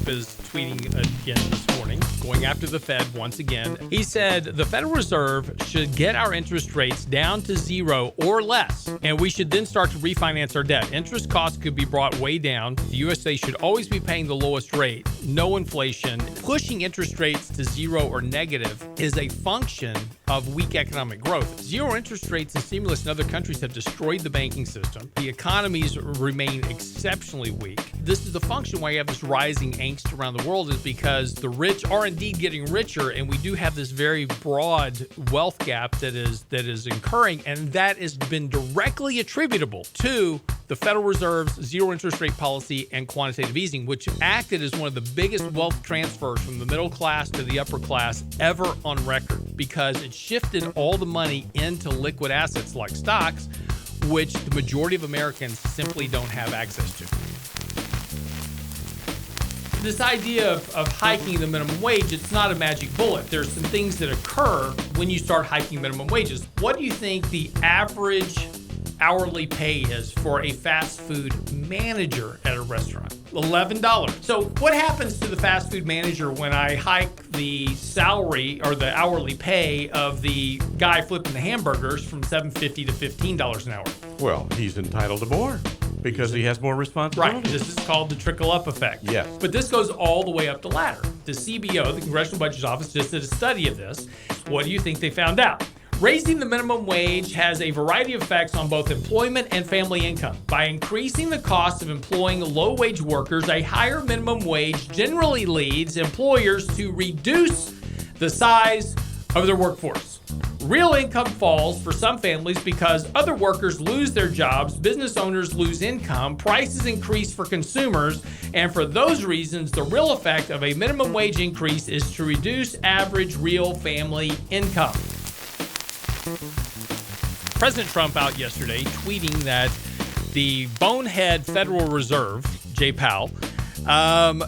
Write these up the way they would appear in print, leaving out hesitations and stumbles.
Trump is tweeting again this morning, going after the Fed once again. He said the Federal Reserve should get our interest rates down to zero or less, and we should then start to refinance our debt. Interest costs could be brought way down. The USA should always be paying the lowest rate, no inflation. Pushing interest rates to zero or negative is a function of weak economic growth. Zero interest rates and stimulus in other countries have destroyed the banking system. The economies remain exceptionally weak. This is the function why you have this rising angst around the world, is because the rich are indeed getting richer, and we do have this very broad wealth gap that is incurring, and that has been directly attributable to the Federal Reserve's zero interest rate policy and quantitative easing, which acted as one of the biggest wealth transfers from the middle class to the upper class ever on record, because it shifted all the money into liquid assets like stocks, which the majority of Americans simply don't have access to. This idea of hiking the minimum wage, it's not a magic bullet. There's some things that occur when you start hiking minimum wages. What do you think the average hourly pay is for a fast food manager at a restaurant? $11. So what happens to the fast food manager when I hike the salary or the hourly pay of the guy flipping the hamburgers from $7.50 to $15 an hour? Well, he's entitled to more because he has more responsibility. Right. This is called the trickle-up effect. Yes. But this goes all the way up the ladder. The CBO, the Congressional Budget Office, just did a study of this. What do you think they found out? Raising the minimum wage has a variety of effects on both employment and family income. By increasing the cost of employing low-wage workers, a higher minimum wage generally leads employers to reduce the size of their workforce. Real income falls for some families because other workers lose their jobs, business owners lose income, prices increase for consumers, and for those reasons, the real effect of a minimum wage increase is to reduce average real family income. President Trump out yesterday tweeting that the bonehead Federal Reserve, Jay Powell,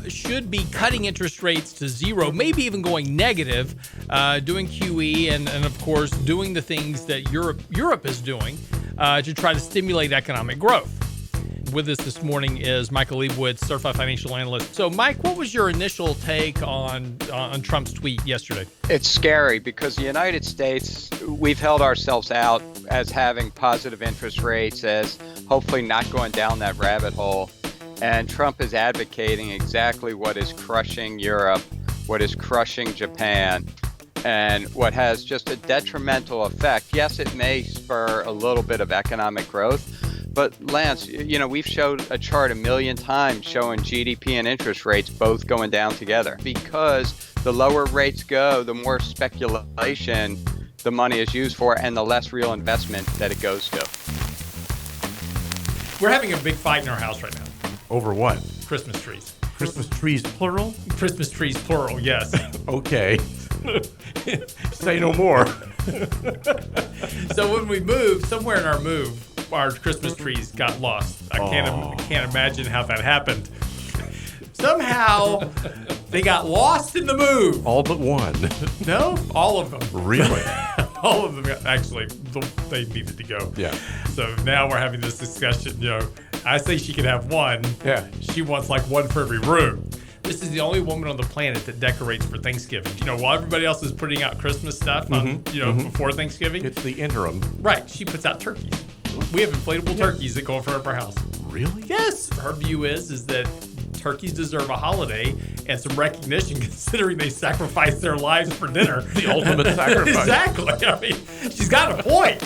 should be cutting interest rates to zero, maybe even going negative, doing QE and of course doing the things that Europe is doing to try to stimulate economic growth. With us this morning is Michael Lebowitz, certified financial analyst. So, Mike, what was your initial take on Trump's tweet yesterday? It's scary because the United States, we've held ourselves out as having positive interest rates, as hopefully not going down that rabbit hole. And Trump is advocating exactly what is crushing Europe, what is crushing Japan, and what has just a detrimental effect. Yes, it may spur a little bit of economic growth, but Lance, we've showed a chart a million times showing GDP and interest rates both going down together, because the lower rates go, the more speculation the money is used for and the less real investment that it goes to. We're having a big fight in our house right now. Over what? Christmas trees. Christmas trees, plural? Christmas trees, plural, yes. Okay. Say no more. So when we moved, somewhere in our move, our Christmas trees got lost. I can't imagine how that happened. Somehow they got lost in the move. All but one. No, all of them. Really? All of them. Actually, they needed to go. Yeah. So now we're having this discussion. I say she can have one. Yeah. She wants like one for every room. This is the only woman on the planet that decorates for Thanksgiving. While everybody else is putting out Christmas stuff before Thanksgiving. It's the interim. Right. She puts out turkeys. We have inflatable turkeys that go in front of our house. Really? Yes. Her view is that turkeys deserve a holiday and some recognition, considering they sacrificed their lives for dinner. The ultimate sacrifice. Exactly. I mean, she's got a point.